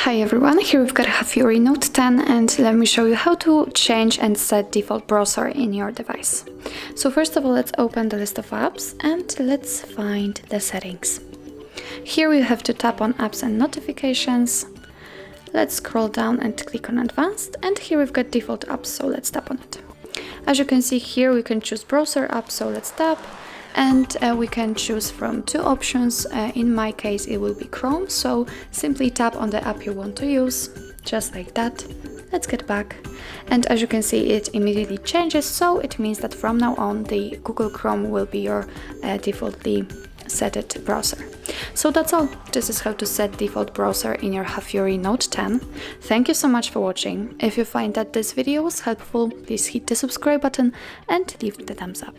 Hi everyone, here we've got HAFURY Note 10 and let me show you how to change and set default browser in your device. So first of all, let's open the list of apps and let's find the settings. Here we have to tap on apps and notifications. Let's scroll down and click on advanced, and here we've got default apps, so let's tap on it. As you can see here, we can choose browser app, so let's tap. And we can choose from two options. In my case it will be Chrome, so simply tap on the app you want to use, just like that. Let's get back, and as you can see it immediately changes, so it means that from now on the Google Chrome will be your defaultly set browser. So that's all. This is how to set default browser in your HAFURY Note 10. Thank you so much for watching. If you find that this video was helpful, please hit the subscribe button and leave the thumbs up.